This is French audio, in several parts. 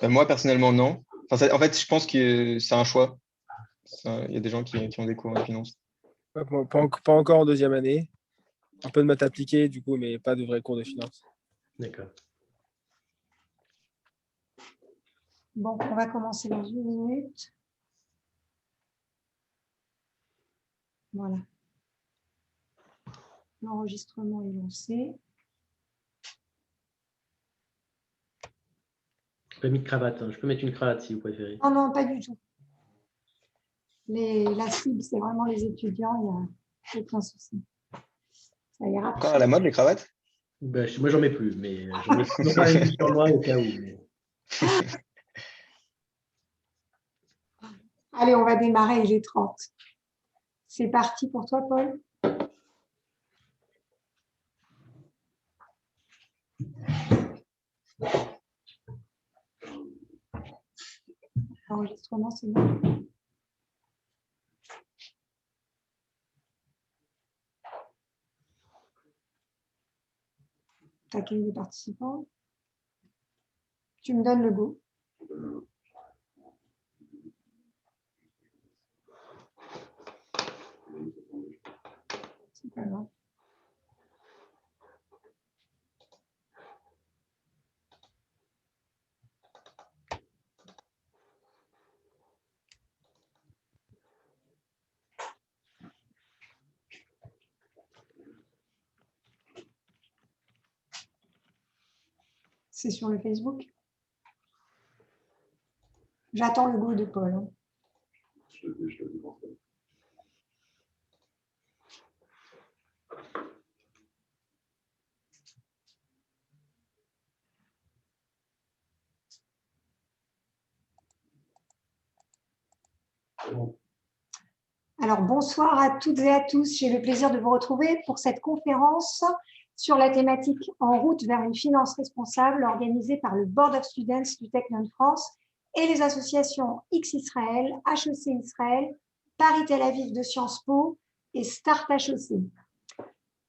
Moi, personnellement, non. Enfin, en fait, je pense que c'est un choix. Il y a des gens qui ont des cours en finance. Pas encore en deuxième année. Un peu de maths appliquées, du coup, mais pas de vrais cours de finance. D'accord. Bon, on va commencer dans 1 minute. Voilà. L'enregistrement est lancé. Je peux mettre une cravate. Hein. Je peux mettre une cravate si vous préférez. Non, non, pas du tout. La cible, c'est vraiment les étudiants. Il n'y a aucun souci. Ça ira. Encore à la mode, les cravates? Ben, moi, j'en mets plus, mais j'en ai toujours pas une sur moi au cas où. Mais... Allez, on va démarrer, il est 30. C'est parti pour toi, Paul. L'enregistrement, c'est bon. T'accueilles les participants. Tu me donnes le go. C'est pas grave. C'est sur le Facebook. J'attends le go de Paul. Hein. Alors, bonsoir à toutes et à tous. J'ai le plaisir de vous retrouver pour cette conférence sur la thématique En route vers une finance responsable organisée par le Board of Students du Technion France et les associations X Israël, HEC Israël, Paris Tel Aviv de Sciences Po et Start HEC.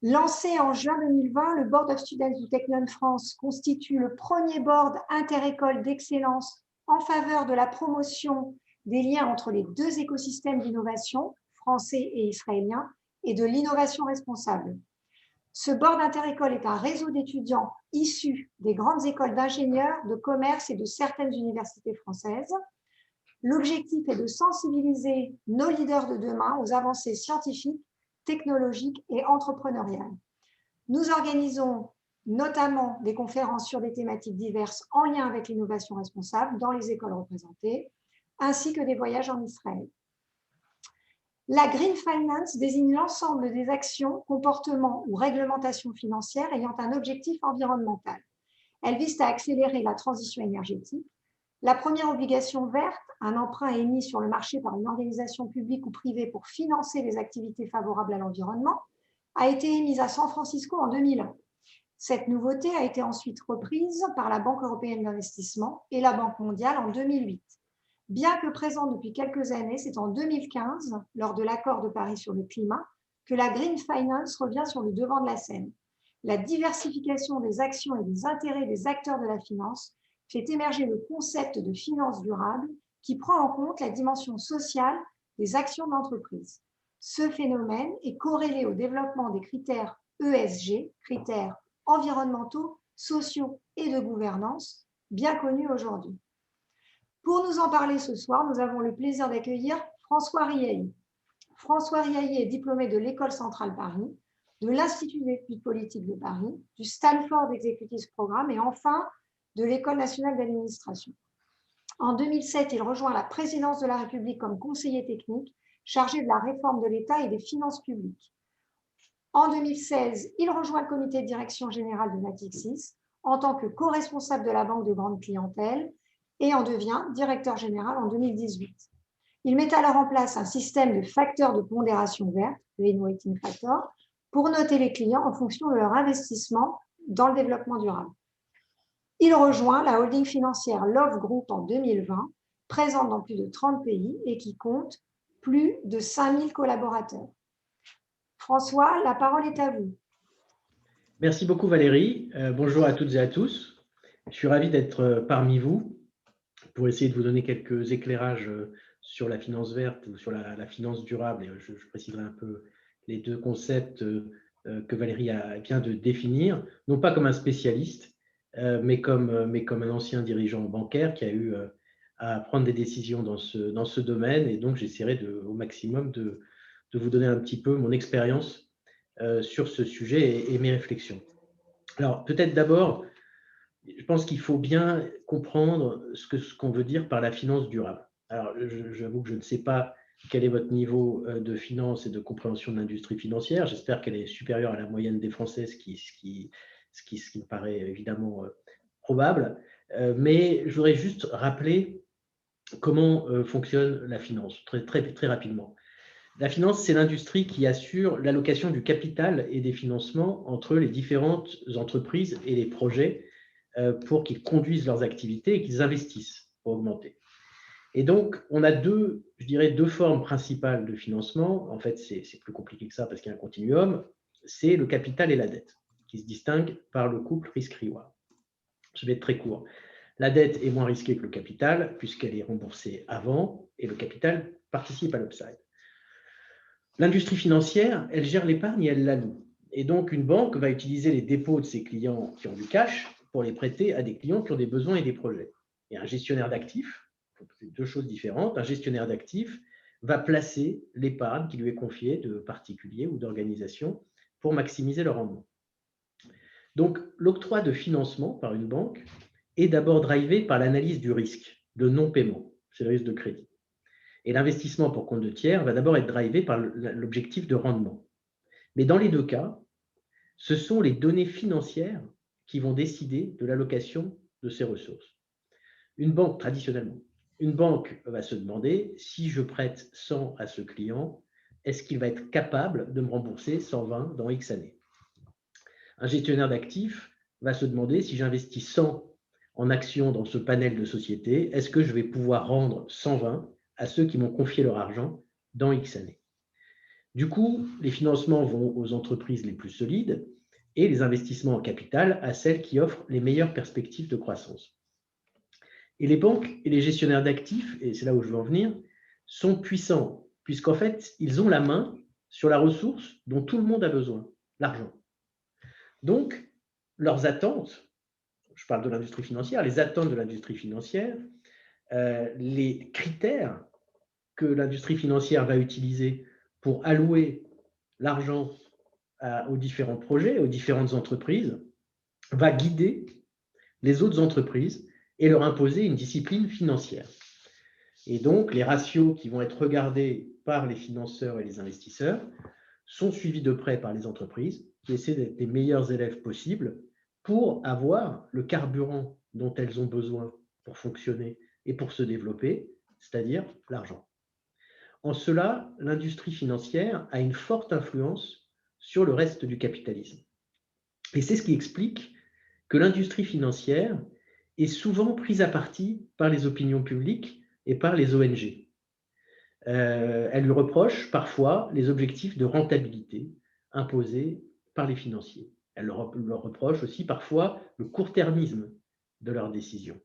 Lancé en juin 2020, le Board of Students du Technion France constitue le premier board interécole d'excellence en faveur de la promotion des liens entre les deux écosystèmes d'innovation, français et israélien, et de l'innovation responsable. Ce board interécole est un réseau d'étudiants issus des grandes écoles d'ingénieurs, de commerce et de certaines universités françaises. L'objectif est de sensibiliser nos leaders de demain aux avancées scientifiques, technologiques et entrepreneuriales. Nous organisons notamment des conférences sur des thématiques diverses en lien avec l'innovation responsable dans les écoles représentées, ainsi que des voyages en Israël. La Green Finance désigne l'ensemble des actions, comportements ou réglementations financières ayant un objectif environnemental. Elles visent à accélérer la transition énergétique. La première obligation verte, un emprunt émis sur le marché par une organisation publique ou privée pour financer les activités favorables à l'environnement, a été émise à San Francisco en 2001. Cette nouveauté a été ensuite reprise par la Banque européenne d'investissement et la Banque mondiale en 2008. Bien que présente depuis quelques années, c'est en 2015, lors de l'accord de Paris sur le climat, que la Green Finance revient sur le devant de la scène. La diversification des actions et des intérêts des acteurs de la finance fait émerger le concept de finance durable qui prend en compte la dimension sociale des actions d'entreprise. Ce phénomène est corrélé au développement des critères ESG, critères environnementaux, sociaux et de gouvernance, bien connus aujourd'hui. Pour nous en parler ce soir, nous avons le plaisir d'accueillir François Riailly. François Riailly est diplômé de l'École centrale Paris, de l'Institut d'études politiques de Paris, du Stanford Executive Programme et enfin de l'École nationale d'administration. En 2007, il rejoint la présidence de la République comme conseiller technique chargé de la réforme de l'État et des finances publiques. En 2016, il rejoint le comité de direction générale de Natixis en tant que co-responsable de la banque de grande clientèle et en devient directeur général en 2018. Il met alors en place un système de facteurs de pondération verte, le In-Weighting Factor, pour noter les clients en fonction de leur investissement dans le développement durable. Il rejoint la holding financière Love Group en 2020, présente dans plus de 30 pays et qui compte plus de 5000 collaborateurs. François, la parole est à vous. Merci beaucoup Valérie. Bonjour à toutes et à tous. Je suis ravi d'être parmi vous. pour essayer de vous donner quelques éclairages sur la finance verte ou sur la finance durable. Et je préciserai un peu les deux concepts que Valérie vient de définir, non pas comme un spécialiste, mais comme un ancien dirigeant bancaire qui a eu à prendre des décisions dans ce domaine. Et donc, j'essaierai au maximum de vous donner un petit peu mon expérience sur ce sujet et mes réflexions. Alors, peut-être d'abord, je pense qu'il faut bien comprendre ce qu'on veut dire par la finance durable. Alors, j'avoue que je ne sais pas quel est votre niveau de finance et de compréhension de l'industrie financière. J'espère qu'elle est supérieure à la moyenne des Français, ce qui me paraît évidemment probable. Mais je voudrais juste rappeler comment fonctionne la finance, très rapidement. La finance, c'est l'industrie qui assure l'allocation du capital et des financements entre les différentes entreprises et les projets pour qu'ils conduisent leurs activités et qu'ils investissent pour augmenter. Et donc, on a deux formes principales de financement. En fait, c'est plus compliqué que ça parce qu'il y a un continuum. C'est le capital et la dette, qui se distinguent par le couple risque-reward. Je vais être très court. La dette est moins risquée que le capital, puisqu'elle est remboursée avant, et le capital participe à l'upside. L'industrie financière, elle gère l'épargne et elle l'alloue. Et donc, une banque va utiliser les dépôts de ses clients qui ont du cash pour les prêter à des clients qui ont des besoins et des projets. Et un gestionnaire d'actifs, c'est deux choses différentes, un gestionnaire d'actifs va placer l'épargne qui lui est confiée de particuliers ou d'organisations pour maximiser le rendement. Donc, l'octroi de financement par une banque est d'abord drivé par l'analyse du risque de non-paiement, c'est le risque de crédit. Et l'investissement pour compte de tiers va d'abord être drivé par l'objectif de rendement. Mais dans les deux cas, ce sont les données financières qui vont décider de l'allocation de ces ressources. Une banque, traditionnellement, une banque va se demander, si je prête 100 à ce client, est-ce qu'il va être capable de me rembourser 120 dans X années? Un gestionnaire d'actifs va se demander, si j'investis 100 en actions dans ce panel de sociétés, est-ce que je vais pouvoir rendre 120 à ceux qui m'ont confié leur argent dans X années? Du coup, les financements vont aux entreprises les plus solides et les investissements en capital à celles qui offrent les meilleures perspectives de croissance. Et les banques et les gestionnaires d'actifs, et c'est là où je veux en venir, sont puissants, puisqu'en fait, ils ont la main sur la ressource dont tout le monde a besoin, l'argent. Donc, leurs attentes, je parle de l'industrie financière, les attentes de l'industrie financière, les critères que l'industrie financière va utiliser pour allouer l'argent aux différents projets, aux différentes entreprises, va guider les autres entreprises et leur imposer une discipline financière. Et donc, les ratios qui vont être regardés par les financeurs et les investisseurs sont suivis de près par les entreprises qui essaient d'être les meilleurs élèves possibles pour avoir le carburant dont elles ont besoin pour fonctionner et pour se développer, c'est-à-dire l'argent. En cela, l'industrie financière a une forte influence sur le reste du capitalisme. Et c'est ce qui explique que l'industrie financière est souvent prise à partie par les opinions publiques et par les ONG. Elle lui reproche parfois les objectifs de rentabilité imposés par les financiers. Elle leur reproche aussi parfois le court-termisme de leurs décisions.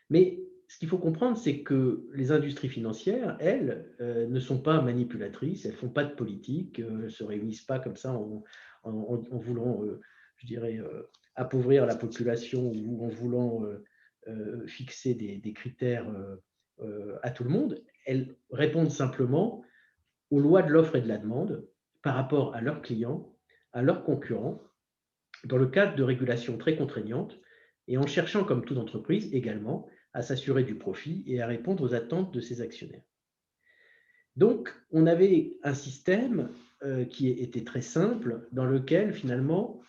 Mais ce qu'il faut comprendre, c'est que les industries financières, elles, ne sont pas manipulatrices, elles ne font pas de politique, elles ne se réunissent pas comme ça en voulant, je dirais, appauvrir la population ou en voulant fixer des critères à tout le monde. Elles répondent simplement aux lois de l'offre et de la demande par rapport à leurs clients, à leurs concurrents, dans le cadre de régulations très contraignantes et en cherchant, comme toute entreprise également, à s'assurer du profit et à répondre aux attentes de ses actionnaires. Donc, on avait un système qui était très simple, dans lequel, finalement,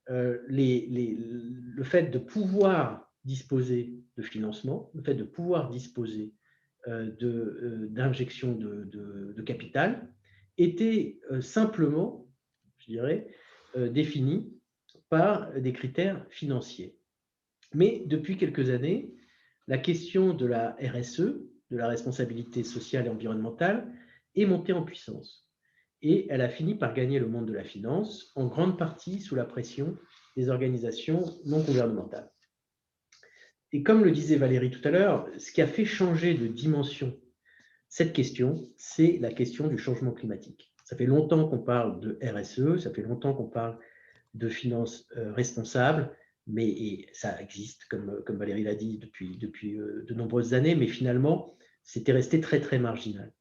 le fait de pouvoir disposer de financement, le fait de pouvoir disposer d'injection de capital était simplement, je dirais, défini par des critères financiers. Mais depuis quelques années, la question de la RSE, de la responsabilité sociale et environnementale, est montée en puissance. Et elle a fini par gagner le monde de la finance, en grande partie sous la pression des organisations non gouvernementales. Et comme le disait Valérie tout à l'heure, ce qui a fait changer de dimension cette question, c'est la question du changement climatique. Ça fait longtemps qu'on parle de RSE, ça fait longtemps qu'on parle de finances responsables, mais ça existe, comme Valérie l'a dit, depuis de nombreuses années, mais finalement, c'était resté très, très marginal.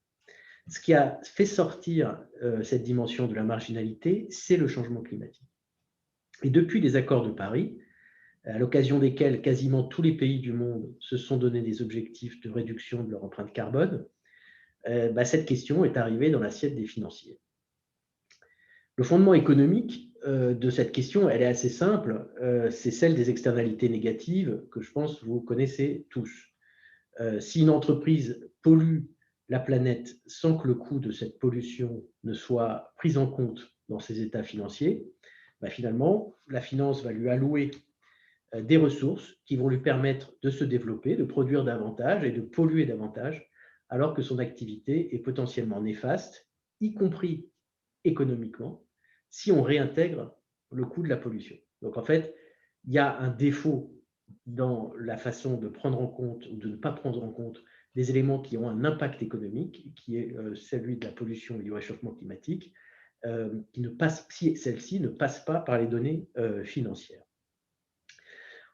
Ce qui a fait sortir cette dimension de la marginalité, c'est le changement climatique. Et depuis les accords de Paris, à l'occasion desquels quasiment tous les pays du monde se sont donné des objectifs de réduction de leur empreinte carbone, cette question est arrivée dans l'assiette des financiers. Le fondement économique de cette question, elle est assez simple, c'est celle des externalités négatives que je pense vous connaissez tous. Si une entreprise pollue la planète sans que le coût de cette pollution ne soit pris en compte dans ses états financiers, finalement, la finance va lui allouer des ressources qui vont lui permettre de se développer, de produire davantage et de polluer davantage, alors que son activité est potentiellement néfaste, y compris économiquement, si on réintègre le coût de la pollution. Donc en fait, il y a un défaut dans la façon de prendre en compte ou de ne pas prendre en compte des éléments qui ont un impact économique, qui est celui de la pollution et du réchauffement climatique, si celle-ci ne passe pas par les données financières.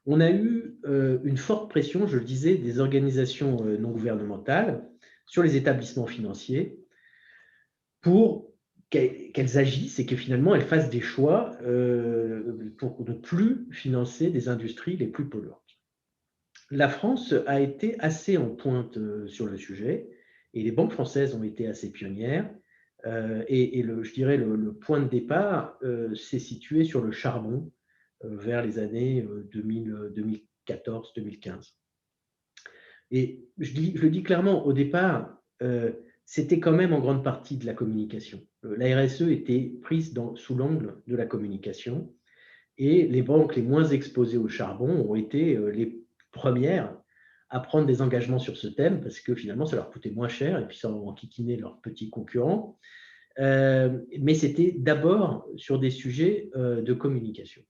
On a eu une forte pression, je le disais, des organisations non gouvernementales sur les établissements financiers pour qu'elles agissent et que finalement elles fassent des choix pour ne plus financer des industries les plus polluantes. La France a été assez en pointe sur le sujet et les banques françaises ont été assez pionnières. Je dirais le point de départ s'est situé sur le charbon vers les années 2014-2015. Et je le dis clairement, au départ, c'était quand même en grande partie de la communication. La RSE était prise sous l'angle de la communication et les banques les moins exposées au charbon ont été les premières à prendre des engagements sur ce thème parce que finalement, ça leur coûtait moins cher et puis ça enquiquinait leurs petits concurrents. Mais c'était d'abord sur des sujets de communication.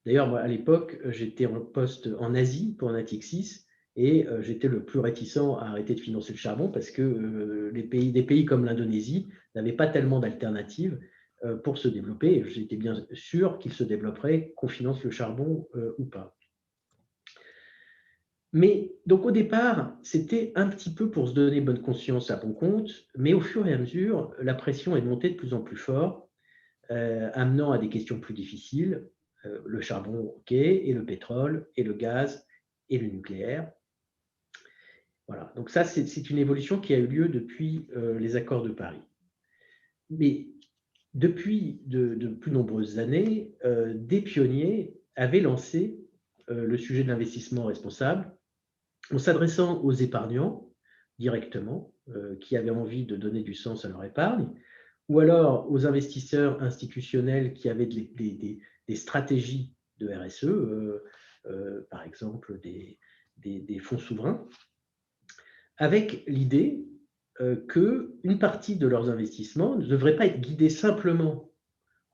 D'ailleurs, à l'époque, j'étais en poste en Asie pour Natixis et j'étais le plus réticent à arrêter de financer le charbon parce que des pays comme l'Indonésie n'avaient pas tellement d'alternatives pour se développer. Et j'étais bien sûr qu'ils se développeraient, qu'on finance le charbon ou pas. Mais donc au départ, c'était un petit peu pour se donner bonne conscience à bon compte, mais au fur et à mesure, la pression est montée de plus en plus fort, amenant à des questions plus difficiles. Le charbon, ok, et le pétrole, et le gaz, et le nucléaire. Voilà, donc ça, c'est une évolution qui a eu lieu depuis les accords de Paris. Mais depuis de plus nombreuses années, des pionniers avaient lancé le sujet de l'investissement responsable en s'adressant aux épargnants directement, qui avaient envie de donner du sens à leur épargne, ou alors aux investisseurs institutionnels qui avaient des stratégies de RSE, par exemple des fonds souverains, avec l'idée qu'une partie de leurs investissements ne devrait pas être guidée simplement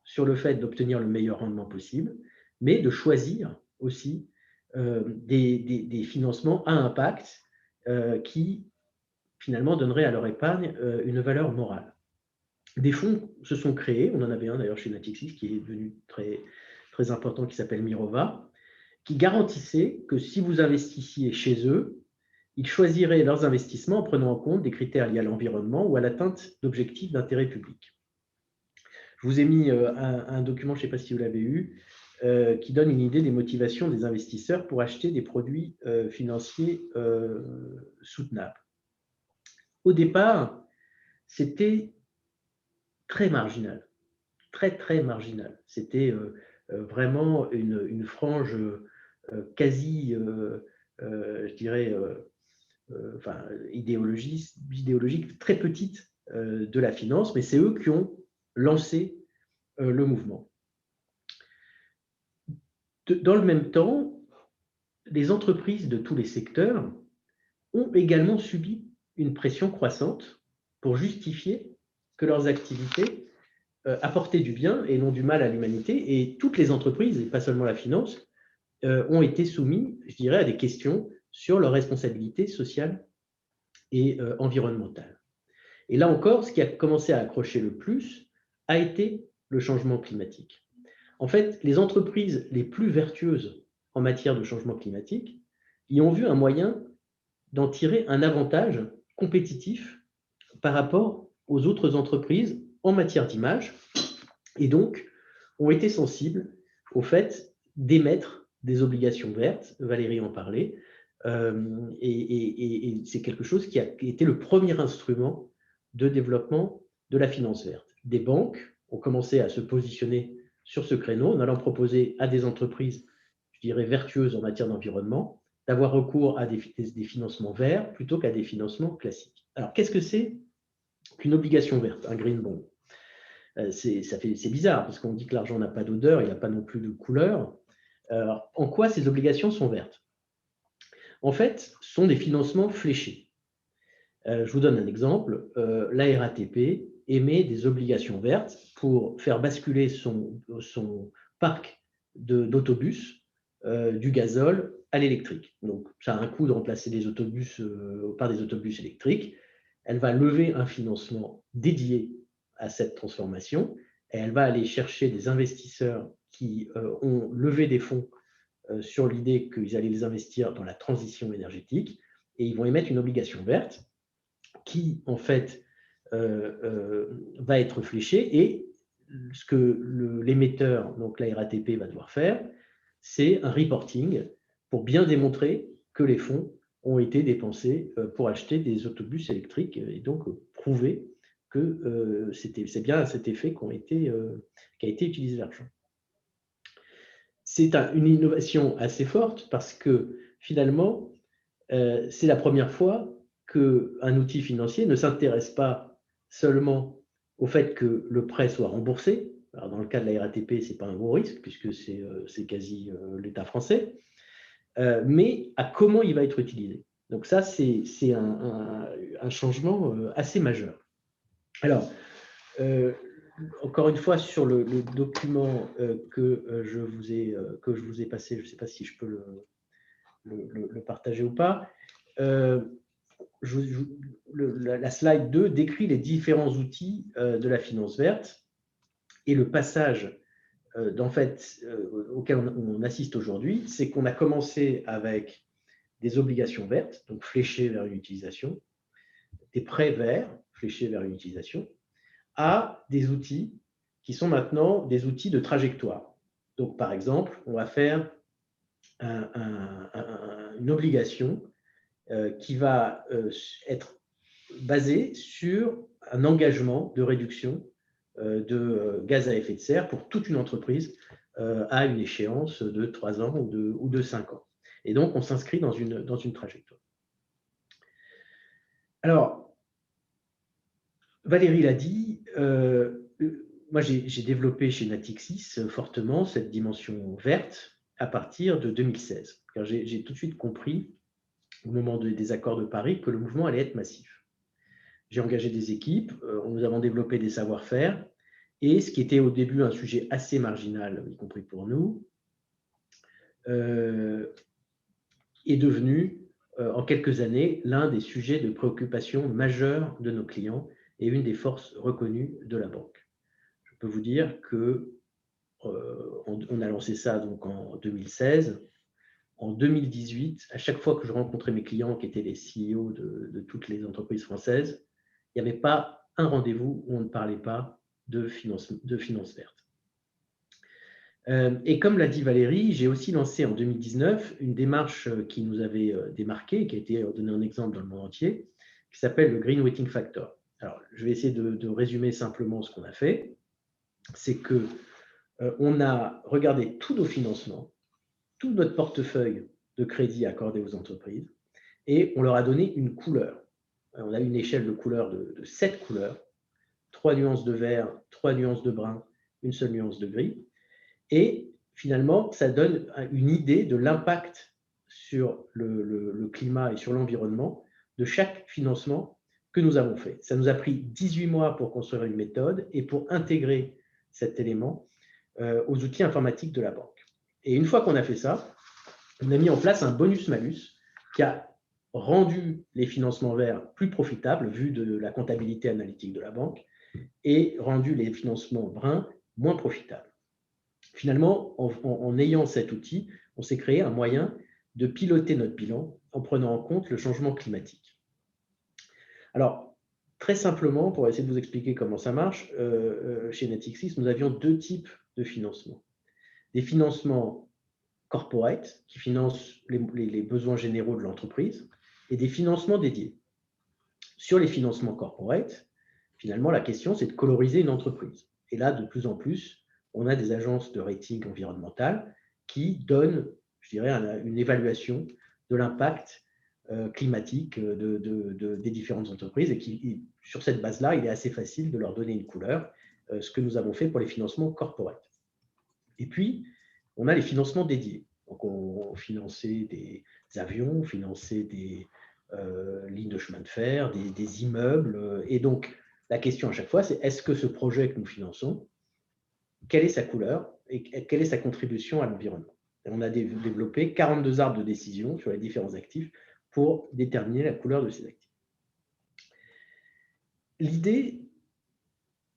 sur le fait d'obtenir le meilleur rendement possible, mais de choisir aussi des financements à impact qui finalement donneraient à leur épargne une valeur morale. Des fonds se sont créés, on en avait un d'ailleurs chez Natixis qui est devenu très, très important, qui s'appelle Mirova, qui garantissait que si vous investissiez chez eux, ils choisiraient leurs investissements en prenant en compte des critères liés à l'environnement ou à l'atteinte d'objectifs d'intérêt public. Je vous ai mis un document, je ne sais pas si vous l'avez eu, qui donne une idée des motivations des investisseurs pour acheter des produits financiers soutenables. Au départ, c'était très marginal, très, très marginal. C'était vraiment une frange quasi, je dirais, idéologique très petite de la finance, mais c'est eux qui ont lancé le mouvement. Dans le même temps, les entreprises de tous les secteurs ont également subi une pression croissante pour justifier que leurs activités apportaient du bien et non du mal à l'humanité. Et toutes les entreprises, et pas seulement la finance, ont été soumis, je dirais, à des questions sur leur responsabilité sociale et environnementale. Et là encore, ce qui a commencé à accrocher le plus a été le changement climatique. En fait, les entreprises les plus vertueuses en matière de changement climatique y ont vu un moyen d'en tirer un avantage compétitif par rapport aux autres entreprises en matière d'image, et donc ont été sensibles au fait d'émettre des obligations vertes. Valérie en parlait, et c'est quelque chose qui a été le premier instrument de développement de la finance verte. Des banques ont commencé à se positionner sur ce créneau en allant proposer à des entreprises, je dirais, vertueuses en matière d'environnement, d'avoir recours à des financements verts plutôt qu'à des financements classiques. Alors, qu'est-ce que c'est qu'une obligation verte, un green bond? C'est bizarre, parce qu'on dit que l'argent n'a pas d'odeur, il n'a pas non plus de couleur. Alors, en quoi ces obligations sont vertes? En fait, ce sont des financements fléchés. Je vous donne un exemple. La RATP émet des obligations vertes pour faire basculer son parc d'autobus du gazole à l'électrique. Donc, ça a un coût de remplacer les autobus par des autobus électriques. Elle va lever un financement dédié à cette transformation et elle va aller chercher des investisseurs qui ont levé des fonds sur l'idée qu'ils allaient les investir dans la transition énergétique, et ils vont émettre une obligation verte qui, en fait, va être fléchée, et ce que l'émetteur, donc la RATP, va devoir faire, c'est un reporting pour bien démontrer que les fonds ont été dépensés pour acheter des autobus électriques, et donc prouver que c'est bien à cet effet qu'a été utilisé l'argent. C'est une innovation assez forte parce que finalement, c'est la première fois qu'un outil financier ne s'intéresse pas seulement au fait que le prêt soit remboursé. Alors dans le cas de la RATP, ce n'est pas un gros risque puisque c'est quasi l'État français, mais à comment il va être utilisé. Donc ça, c'est un changement assez majeur. Alors, encore une fois, sur le document que je vous ai passé, je ne sais pas si je peux le partager ou pas, la slide 2 décrit les différents outils de la finance verte et le passage auquel on assiste aujourd'hui, c'est qu'on a commencé avec des obligations vertes, donc fléchées vers une utilisation, des prêts verts fléchés vers une utilisation, à des outils qui sont maintenant des outils de trajectoire. Donc, par exemple, on va faire une obligation qui va être basée sur un engagement de réduction de gaz à effet de serre pour toute une entreprise à une échéance de 3 ans ou de 5 ans. Et donc, on s'inscrit dans une trajectoire. Alors, Valérie l'a dit, moi j'ai développé chez Natixis fortement cette dimension verte à partir de 2016. Car j'ai tout de suite compris, au moment des accords de Paris, que le mouvement allait être massif. J'ai engagé des équipes, nous avons développé des savoir-faire, et ce qui était au début un sujet assez marginal, y compris pour nous, est devenu, en quelques années, l'un des sujets de préoccupation majeurs de nos clients et une des forces reconnues de la banque. Je peux vous dire qu'on a lancé ça donc en 2016. En 2018, à chaque fois que je rencontrais mes clients qui étaient les CEO de toutes les entreprises françaises, il n'y avait pas un rendez-vous où on ne parlait pas de finance verte. Et comme l'a dit Valérie, j'ai aussi lancé en 2019 une démarche qui nous avait démarqué, qui a été donné en exemple dans le monde entier, qui s'appelle le Green Weighting Factor. Alors, je vais essayer de résumer simplement ce qu'on a fait. C'est qu'on a regardé tous nos financements, tout notre portefeuille de crédit accordé aux entreprises, et on leur a donné une couleur. On a une échelle de couleurs de 7 couleurs, 3 nuances de vert, 3 nuances de brun, une seule nuance de gris. Et finalement, ça donne une idée de l'impact sur le climat et sur l'environnement de chaque financement que nous avons fait. Ça nous a pris 18 mois pour construire une méthode et pour intégrer cet élément aux outils informatiques de la banque. Et une fois qu'on a fait ça, on a mis en place un bonus-malus qui a rendu les financements verts plus profitables, vu de la comptabilité analytique de la banque, et rendu les financements bruns moins profitables. Finalement, en ayant cet outil, on s'est créé un moyen de piloter notre bilan en prenant en compte le changement climatique. Alors, très simplement, pour essayer de vous expliquer comment ça marche, chez Natixis, nous avions deux types de financement. Des financements corporate, qui financent les besoins généraux de l'entreprise, et des financements dédiés. Sur les financements corporate, finalement, la question, c'est de coloriser une entreprise. Et là, de plus en plus, on a des agences de rating environnemental qui donnent, je dirais, une évaluation de l'impact climatique des différentes entreprises et sur cette base-là, il est assez facile de leur donner une couleur, ce que nous avons fait pour les financements corporate. Et puis, on a les financements dédiés. Donc, on finançait des avions, on finançait des lignes de chemin de fer, des immeubles. Et donc, la question à chaque fois, c'est est-ce que ce projet que nous finançons, quelle est sa couleur et quelle est sa contribution à l'environnement? On a développé 42 arbres de décision sur les différents actifs pour déterminer la couleur de ces actifs. L'idée,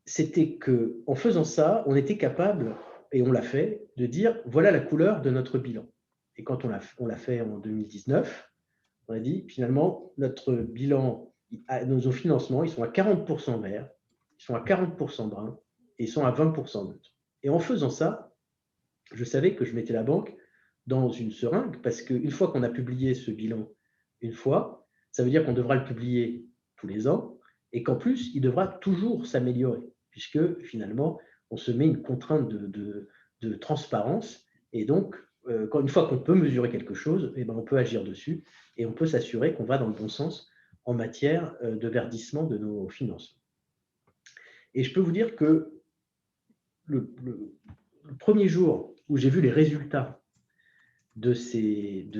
c'était qu'en faisant ça, on était capable, et on l'a fait, de dire voilà la couleur de notre bilan. Et quand on l'a fait en 2019, on a dit finalement notre bilan, nos financements, ils sont à 40% verts, ils sont à 40% bruns et ils sont à 20% neutres. Et en faisant ça, je savais que je mettais la banque dans une seringue parce qu'une fois qu'on a publié ce bilan une fois, ça veut dire qu'on devra le publier tous les ans et qu'en plus, il devra toujours s'améliorer puisque finalement, on se met une contrainte de transparence et donc, une fois qu'on peut mesurer quelque chose, eh ben, on peut agir dessus et on peut s'assurer qu'on va dans le bon sens en matière de verdissement de nos finances. Et je peux vous dire que le premier jour où j'ai vu les résultats de cette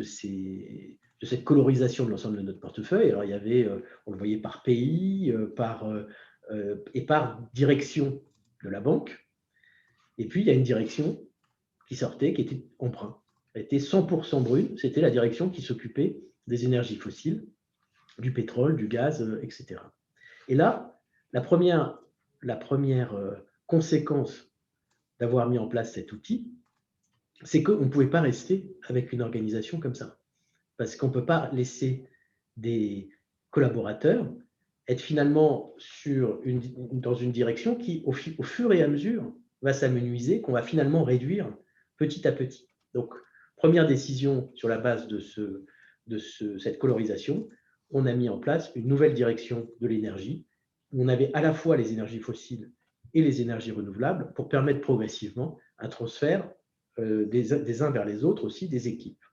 colorisation de l'ensemble de notre portefeuille, alors il y avait, on le voyait par pays, et par direction de la banque, et puis il y a une direction qui sortait, qui était en brun. Elle était 100% brune, c'était la direction qui s'occupait des énergies fossiles, du pétrole, du gaz, etc. Et là, la première conséquence d'avoir mis en place cet outil, c'est qu'on ne pouvait pas rester avec une organisation comme ça. Parce qu'on ne peut pas laisser des collaborateurs être finalement dans une direction qui, au fur et à mesure, va s'amenuiser, qu'on va finalement réduire petit à petit. Donc, première décision sur la base de cette colorisation, on a mis en place une nouvelle direction de l'énergie, où on avait à la fois les énergies fossiles et les énergies renouvelables pour permettre progressivement un transfert des uns vers les autres aussi des équipes.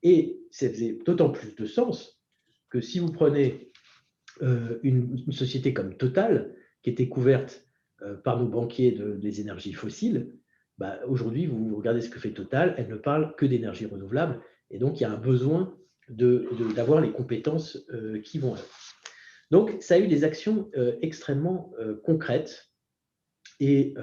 Et ça faisait d'autant plus de sens que si vous prenez une société comme Total, qui était couverte par nos banquiers des énergies fossiles, bah, aujourd'hui, vous regardez ce que fait Total, elle ne parle que d'énergie renouvelable, et donc il y a un besoin d'avoir les compétences qui vont avec. Donc, ça a eu des actions extrêmement concrètes, et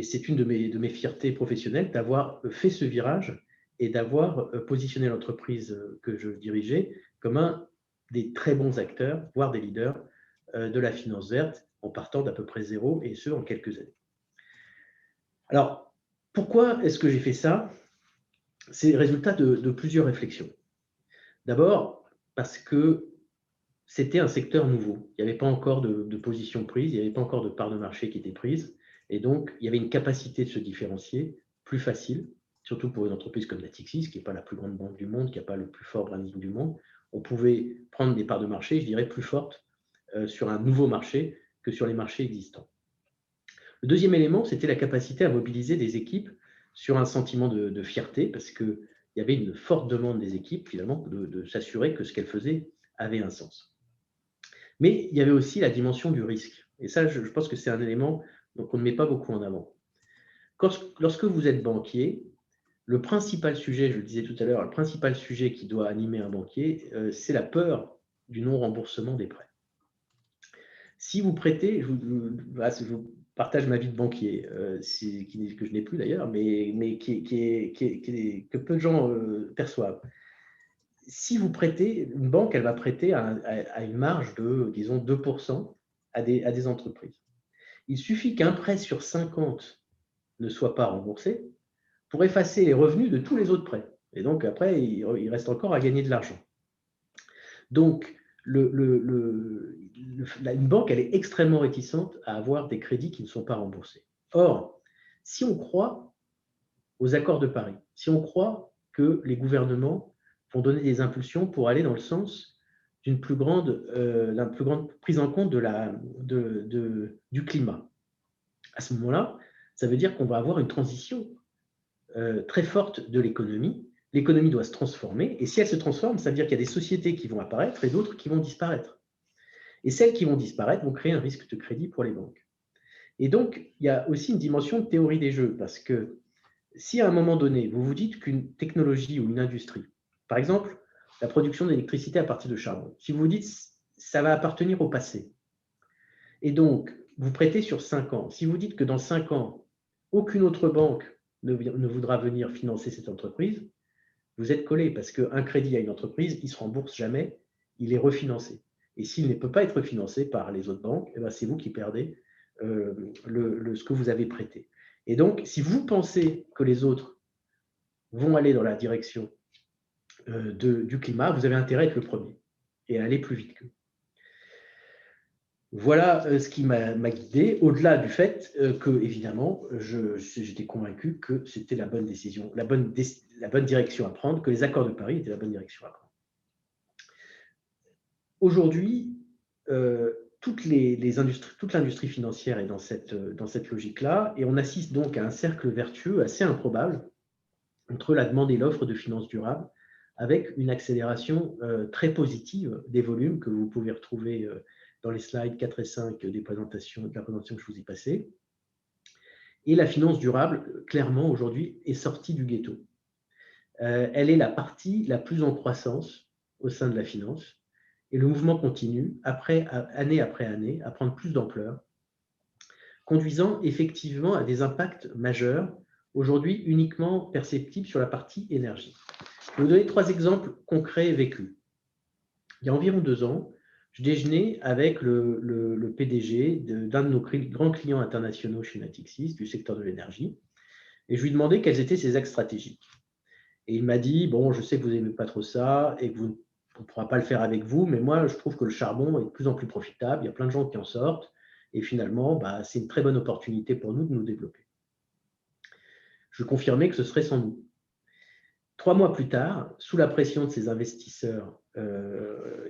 c'est une de mes fiertés professionnelles d'avoir fait ce virage et d'avoir positionné l'entreprise que je dirigeais comme un des très bons acteurs, voire des leaders de la finance verte, en partant d'à peu près zéro, et ce, en quelques années. Alors, pourquoi est-ce que j'ai fait ça? C'est le résultat de plusieurs réflexions. D'abord, parce que c'était un secteur nouveau. Il n'y avait pas encore de position prise, il n'y avait pas encore de part de marché qui était prise, et donc il y avait une capacité de se différencier plus facile, surtout pour une entreprise comme Natixis, qui n'est pas la plus grande banque du monde, qui n'a pas le plus fort branding du monde. On pouvait prendre des parts de marché, je dirais, plus fortes sur un nouveau marché que sur les marchés existants. Le deuxième élément, c'était la capacité à mobiliser des équipes sur un sentiment de fierté, parce qu'il y avait une forte demande des équipes, finalement, de s'assurer que ce qu'elles faisaient avait un sens. Mais il y avait aussi la dimension du risque. Et ça, je pense que c'est un élément qu'on ne met pas beaucoup en avant. Lorsque vous êtes banquier, le principal sujet, je le disais tout à l'heure, le principal sujet qui doit animer un banquier, c'est la peur du non-remboursement des prêts. Si vous prêtez, je vous partage ma vie de banquier, que je n'ai plus d'ailleurs, mais que peu de gens perçoivent. Si vous prêtez, une banque, elle va prêter à une marge de, disons, 2% à des entreprises. Il suffit qu'un prêt sur 50 ne soit pas remboursé pour effacer les revenus de tous les autres prêts. Et donc, après, il reste encore à gagner de l'argent. Donc, une banque, elle est extrêmement réticente à avoir des crédits qui ne sont pas remboursés. Or, si on croit aux accords de Paris, si on croit que les gouvernements vont donner des impulsions pour aller dans le sens d'une plus grande prise en compte du climat, à ce moment-là, ça veut dire qu'on va avoir une transition très forte de l'économie. L'économie doit se transformer, et si elle se transforme, ça veut dire qu'il y a des sociétés qui vont apparaître et d'autres qui vont disparaître. Et celles qui vont disparaître vont créer un risque de crédit pour les banques. Et donc, il y a aussi une dimension de théorie des jeux, parce que si à un moment donné, vous vous dites qu'une technologie ou une industrie, par exemple, la production d'électricité à partir de charbon, si vous vous dites ça va appartenir au passé, et donc vous prêtez sur 5 ans, si vous dites que dans 5 ans, aucune autre banque ne voudra venir financer cette entreprise, vous êtes collé, parce qu'un crédit à une entreprise, il ne se rembourse jamais, il est refinancé. Et s'il ne peut pas être refinancé par les autres banques, eh ben, c'est vous qui perdez ce que vous avez prêté. Et donc, si vous pensez que les autres vont aller dans la direction du climat, vous avez intérêt à être le premier et à aller plus vite qu'eux. Voilà ce qui m'a guidé, au-delà du fait que, évidemment, j'étais convaincu que c'était la bonne décision, la bonne direction à prendre, que les accords de Paris étaient la bonne direction à prendre. Aujourd'hui, toute l'industrie financière est dans cette logique-là, et on assiste donc à un cercle vertueux assez improbable entre la demande et l'offre de finances durables, avec une accélération très positive des volumes que vous pouvez retrouver dans les slides 4 et 5 de la présentation que je vous ai passée. Et la finance durable, clairement, aujourd'hui, est sortie du ghetto. Elle est la partie la plus en croissance au sein de la finance. Et le mouvement continue, année après année, à prendre plus d'ampleur, conduisant effectivement à des impacts majeurs, aujourd'hui uniquement perceptibles sur la partie énergie. Je vais vous donner 3 exemples concrets vécus. Il y a environ 2 ans, je déjeunais avec le PDG d'un de nos grands clients internationaux chez Natixis, du secteur de l'énergie, et je lui demandais quels étaient ses axes stratégiques. Et il m'a dit, bon, je sais que vous n'aimez pas trop ça et que on ne pourra pas le faire avec vous, mais moi, je trouve que le charbon est de plus en plus profitable, il y a plein de gens qui en sortent, et finalement, c'est une très bonne opportunité pour nous de nous développer. Je confirmais que ce serait sans nous. 3 mois plus tard, sous la pression de ses investisseurs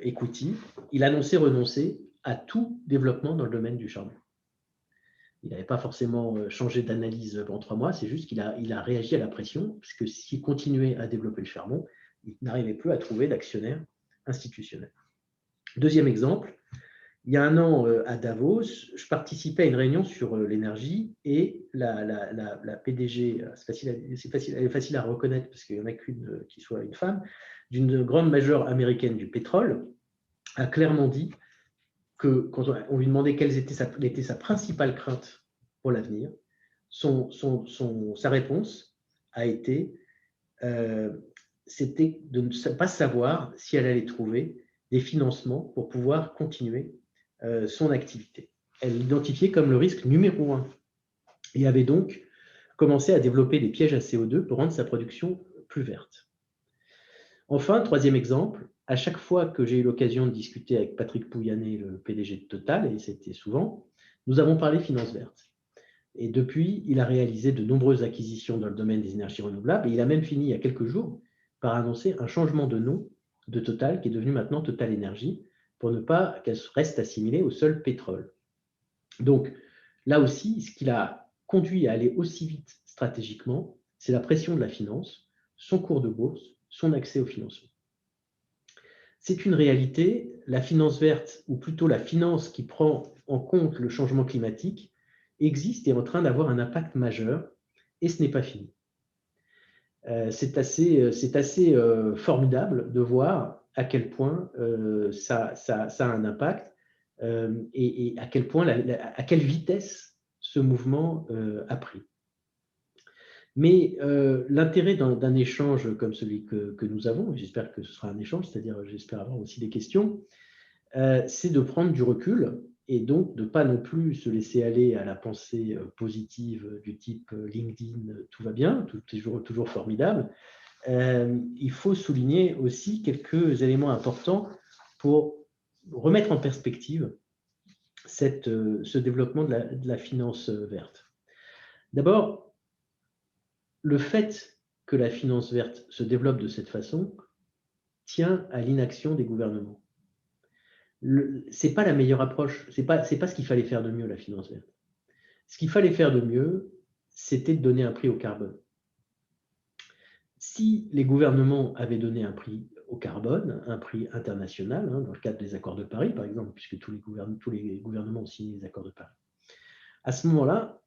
equity, il annonçait renoncer à tout développement dans le domaine du charbon. Il n'avait pas forcément changé d'analyse en 3 mois, c'est juste qu'il a réagi à la pression, puisque s'il continuait à développer le charbon, il n'arrivait plus à trouver d'actionnaires institutionnels. Deuxième exemple, il y a 1 an à Davos, je participais à une réunion sur l'énergie et la PDG, elle est facile à reconnaître parce qu'il n'y en a qu'une qui soit une femme, d'une grande majeure américaine du pétrole, a clairement dit que quand on lui demandait quelle était sa principale crainte pour l'avenir, sa réponse a été c'était de ne pas savoir si elle allait trouver des financements pour pouvoir continuer son activité. Elle l'identifiait comme le risque numéro 1 et avait donc commencé à développer des pièges à CO2 pour rendre sa production plus verte. Enfin, 3e exemple, à chaque fois que j'ai eu l'occasion de discuter avec Patrick Pouyanné, le PDG de Total, et c'était souvent, nous avons parlé finance verte. Et depuis, il a réalisé de nombreuses acquisitions dans le domaine des énergies renouvelables et il a même fini il y a quelques jours par annoncer un changement de nom de Total qui est devenu maintenant Total Énergie pour ne pas qu'elle reste assimilée au seul pétrole. Donc là aussi, ce qui l'a conduit à aller aussi vite stratégiquement, c'est la pression de la finance, son cours de bourse, son accès au financement. C'est une réalité, la finance verte, ou plutôt la finance qui prend en compte le changement climatique, existe et est en train d'avoir un impact majeur, et ce n'est pas fini. C'est assez formidable de voir à quel point ça a un impact et à quel point, à quelle vitesse ce mouvement a pris. Mais l'intérêt d'un échange comme celui que nous avons, et j'espère que ce sera un échange, c'est-à-dire j'espère avoir aussi des questions, c'est de prendre du recul et donc de ne pas non plus se laisser aller à la pensée positive du type LinkedIn, tout va bien, tout est toujours formidable. Il faut souligner aussi quelques éléments importants pour remettre en perspective ce développement de la finance verte. D'abord, le fait que la finance verte se développe de cette façon tient à l'inaction des gouvernements. Ce n'est pas la meilleure approche, ce n'est pas ce qu'il fallait faire de mieux, la finance verte. Ce qu'il fallait faire de mieux, c'était de donner un prix au carbone. Si les gouvernements avaient donné un prix au carbone, un prix international, dans le cadre des accords de Paris, par exemple, puisque tous les gouvernements ont signé les accords de Paris, à ce moment-là,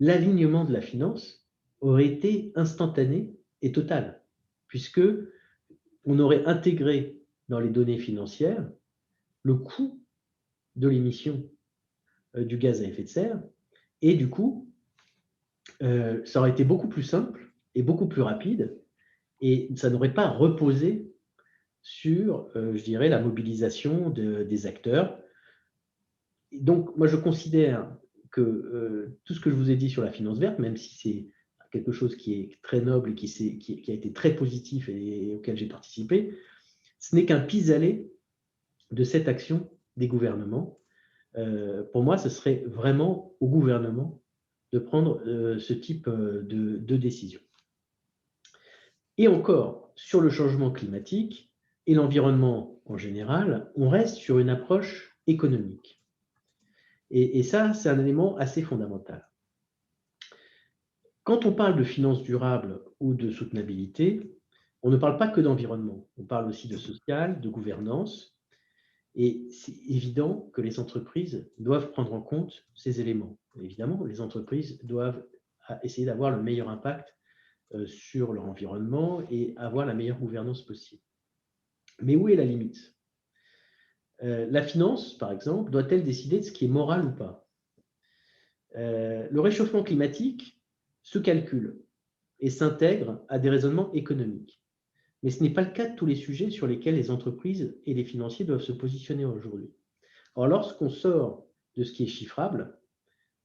l'alignement de la finance aurait été instantané et total, puisque on aurait intégré dans les données financières le coût de l'émission du gaz à effet de serre, et du coup, ça aurait été beaucoup plus simple et beaucoup plus rapide, et ça n'aurait pas reposé sur, je dirais, la mobilisation des acteurs. Donc, moi, je considère que tout ce que je vous ai dit sur la finance verte, même si c'est quelque chose qui est très noble et qui a été très positif et auquel j'ai participé, ce n'est qu'un pis-aller de cette action des gouvernements. Pour moi, ce serait vraiment au gouvernement de prendre ce type de décision. Et encore, sur le changement climatique et l'environnement en général, on reste sur une approche économique. Et ça, c'est un élément assez fondamental. Quand on parle de finances durables ou de soutenabilité, on ne parle pas que d'environnement, on parle aussi de social, de gouvernance, et c'est évident que les entreprises doivent prendre en compte ces éléments. Évidemment, les entreprises doivent essayer d'avoir le meilleur impact sur leur environnement et avoir la meilleure gouvernance possible. Mais où est la limite ? La finance, par exemple, doit-elle décider de ce qui est moral ou pas ? Le réchauffement climatique se calcule et s'intègre à des raisonnements économiques. Mais ce n'est pas le cas de tous les sujets sur lesquels les entreprises et les financiers doivent se positionner aujourd'hui. Or, lorsqu'on sort de ce qui est chiffrable,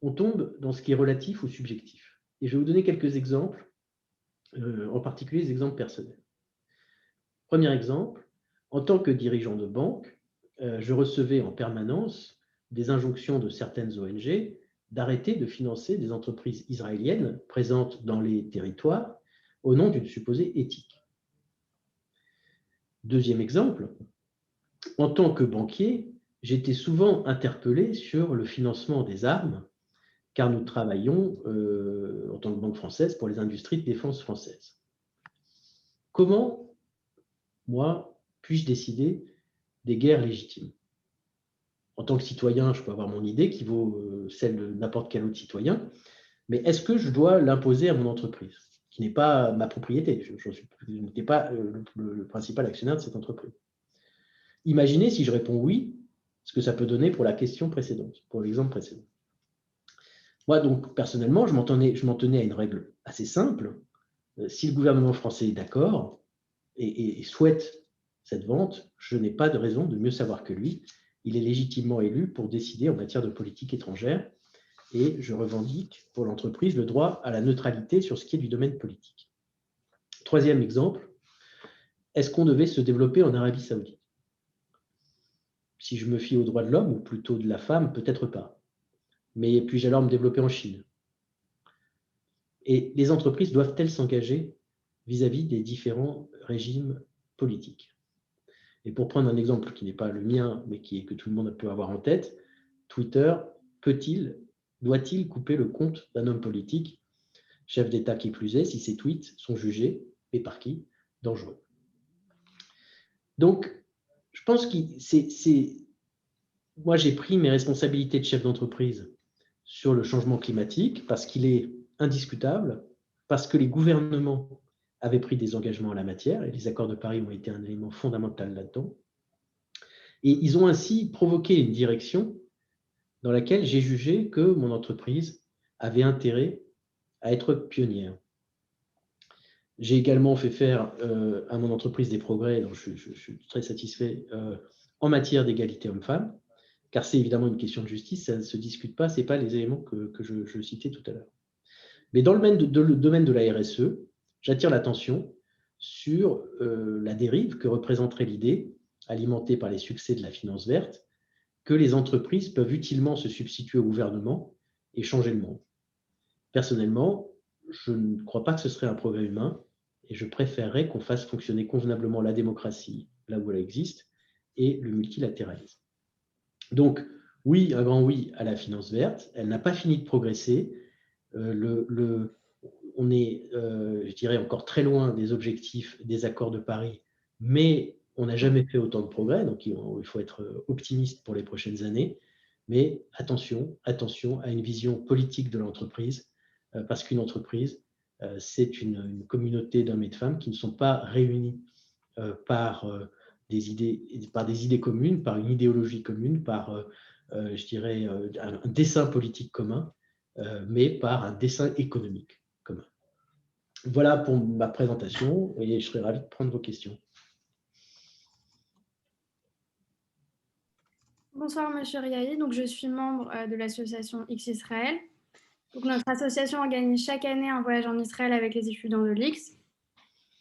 on tombe dans ce qui est relatif ou subjectif. Et je vais vous donner quelques exemples, en particulier des exemples personnels. Premier exemple, en tant que dirigeant de banque, je recevais en permanence des injonctions de certaines ONG d'arrêter de financer des entreprises israéliennes présentes dans les territoires au nom d'une supposée éthique. Deuxième exemple, en tant que banquier, j'étais souvent interpellé sur le financement des armes, car nous travaillons en tant que banque française pour les industries de défense françaises. Comment, moi, puis-je décider des guerres légitimes ? En tant que citoyen, je peux avoir mon idée qui vaut celle de n'importe quel autre citoyen, mais est-ce que je dois l'imposer à mon entreprise, qui n'est pas ma propriété ? Je n'étais pas le principal actionnaire de cette entreprise. Imaginez si je réponds oui, ce que ça peut donner pour la question précédente, pour l'exemple précédent. Moi, donc, personnellement, je m'en tenais à une règle assez simple. Si le gouvernement français est d'accord et souhaite cette vente, je n'ai pas de raison de mieux savoir que lui. Il est légitimement élu pour décider en matière de politique étrangère et je revendique pour l'entreprise le droit à la neutralité sur ce qui est du domaine politique. Troisième exemple, est-ce qu'on devait se développer en Arabie Saoudite ? Si je me fie aux droits de l'homme, ou plutôt de la femme, peut-être pas. Mais puis-je alors me développer en Chine ? Et les entreprises doivent-elles s'engager vis-à-vis des différents régimes politiques ? Et pour prendre un exemple qui n'est pas le mien, mais que tout le monde peut avoir en tête, Twitter doit-il couper le compte d'un homme politique, chef d'État qui plus est, si ses tweets sont jugés, et par qui, dangereux ? Donc, je pense que moi, j'ai pris mes responsabilités de chef d'entreprise sur le changement climatique parce qu'il est indiscutable, parce que les gouvernements avaient pris des engagements en la matière et les accords de Paris ont été un élément fondamental là-dedans. Et ils ont ainsi provoqué une direction dans laquelle j'ai jugé que mon entreprise avait intérêt à être pionnière. J'ai également fait faire à mon entreprise des progrès, dont je suis très satisfait, en matière d'égalité homme-femme, car c'est évidemment une question de justice, ça ne se discute pas, ce n'est pas les éléments que je citais tout à l'heure. Mais dans le domaine de la RSE, j'attire l'attention sur la dérive que représenterait l'idée, alimentée par les succès de la finance verte, que les entreprises peuvent utilement se substituer au gouvernement et changer le monde. Personnellement, je ne crois pas que ce serait un progrès humain et je préférerais qu'on fasse fonctionner convenablement la démocratie là où elle existe et le multilatéralisme. Donc, oui, un grand oui à la finance verte. Elle n'a pas fini de progresser. On est, je dirais, encore très loin des objectifs des accords de Paris, mais on n'a jamais fait autant de progrès, donc il faut être optimiste pour les prochaines années. Mais attention à une vision politique de l'entreprise, parce qu'une entreprise, c'est une communauté d'hommes et de femmes qui ne sont pas réunis par des idées communes, par une idéologie commune, par, je dirais, un dessein politique commun, mais par un dessein économique commun. Voilà pour ma présentation et je serais ravi de prendre vos questions. Bonsoir, Monsieur Riahi. Donc, je suis membre de l'association X Israël. Donc, notre association organise chaque année un voyage en Israël avec les étudiants de l'X.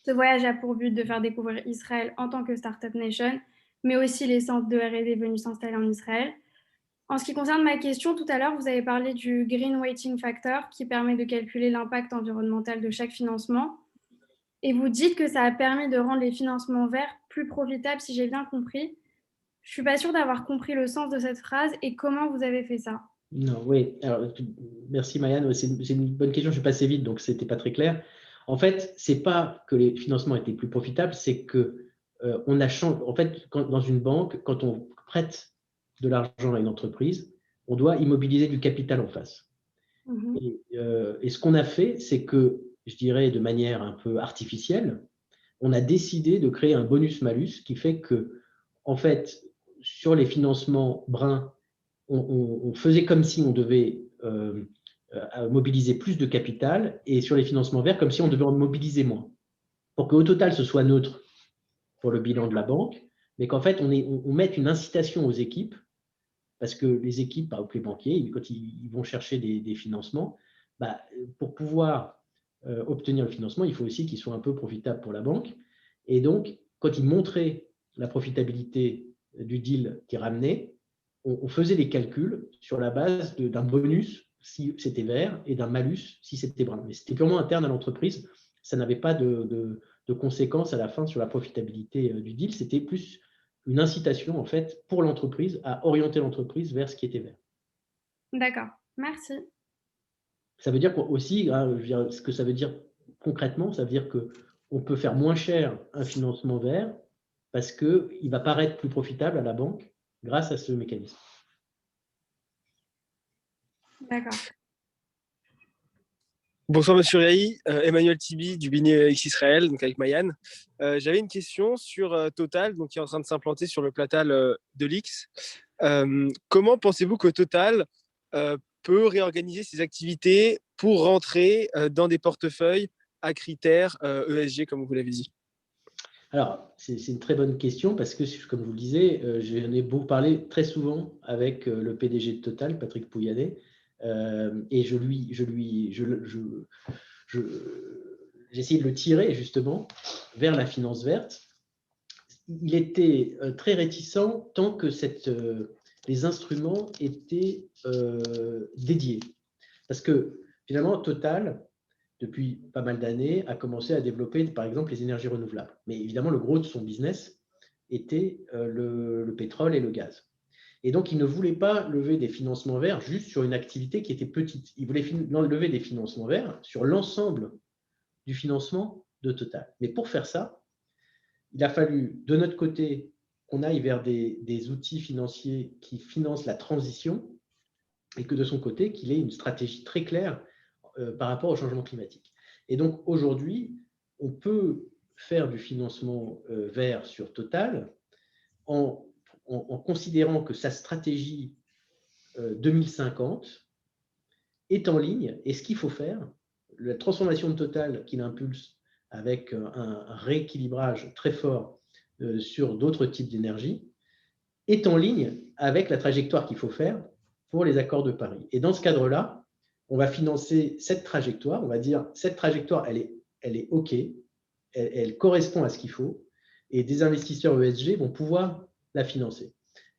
Ce voyage a pour but de faire découvrir Israël en tant que Startup Nation, mais aussi les centres de R&D venus s'installer en Israël. En ce qui concerne ma question, tout à l'heure, vous avez parlé du Green Weighting Factor qui permet de calculer l'impact environnemental de chaque financement. Et vous dites que ça a permis de rendre les financements verts plus profitables, si j'ai bien compris. Je ne suis pas sûre d'avoir compris le sens de cette phrase et comment vous avez fait ça. Non, oui. Alors, merci Marianne. C'est une bonne question. Je suis passé vite, donc ce n'était pas très clair. En fait, ce n'est pas que les financements étaient plus profitables, c'est que on a changé. En fait, dans une banque, quand on prête de l'argent à une entreprise, on doit immobiliser du capital en face. Et ce qu'on a fait, c'est que, je dirais de manière un peu artificielle, on a décidé de créer un bonus-malus qui fait que, en fait, sur les financements bruns, on faisait comme si on devait mobiliser plus de capital et sur les financements verts, comme si on devait en mobiliser moins. Pour qu'au total, ce soit neutre pour le bilan de la banque, mais qu'en fait, on mette une incitation aux équipes, parce que les équipes, par exemple les banquiers, quand ils vont chercher des financements, pour pouvoir obtenir le financement, il faut aussi qu'ils soient un peu profitables pour la banque. Et donc, quand ils montraient la profitabilité du deal qu'ils ramenaient, on faisait des calculs sur la base d'un bonus si c'était vert et d'un malus si c'était brun. Mais c'était purement interne à l'entreprise. Ça n'avait pas de conséquences à la fin sur la profitabilité du deal. C'était plus une incitation en fait pour l'entreprise à orienter l'entreprise vers ce qui était vert. D'accord, merci. Ça veut dire aussi, ce que ça veut dire concrètement, ça veut dire qu'on peut faire moins cher un financement vert parce qu'il va paraître plus profitable à la banque grâce à ce mécanisme. D'accord. Bonsoir Monsieur Riahi, Emmanuel Tibi du Binet X Israël, donc avec Mayan. J'avais une question sur Total, donc qui est en train de s'implanter sur le platal de l'X. Comment pensez-vous que Total peut réorganiser ses activités pour rentrer dans des portefeuilles à critères ESG, comme vous l'avez dit? Alors, c'est une très bonne question parce que, comme je vous le disais, j'en ai beaucoup parlé très souvent avec le PDG de Total, Patrick Pouyanné, et j'ai essayé de le tirer justement vers la finance verte. Il était très réticent tant que les instruments étaient dédiés. Parce que finalement, Total, depuis pas mal d'années, a commencé à développer, par exemple, les énergies renouvelables. Mais évidemment, le gros de son business était le pétrole et le gaz. Et donc, il ne voulait pas lever des financements verts juste sur une activité qui était petite. Il voulait lever des financements verts sur l'ensemble du financement de Total. Mais pour faire ça, il a fallu, de notre côté, qu'on aille vers des outils financiers qui financent la transition et que de son côté, qu'il ait une stratégie très claire par rapport au changement climatique. Et donc, aujourd'hui, on peut faire du financement vert sur Total en considérant que sa stratégie 2050 est en ligne. Et ce qu'il faut faire, la transformation de Total qu'il impulse avec un rééquilibrage très fort sur d'autres types d'énergie, est en ligne avec la trajectoire qu'il faut faire pour les accords de Paris. Et dans ce cadre-là, on va financer cette trajectoire. On va dire, cette trajectoire, elle est OK, elle correspond à ce qu'il faut, et des investisseurs ESG vont pouvoir la financer.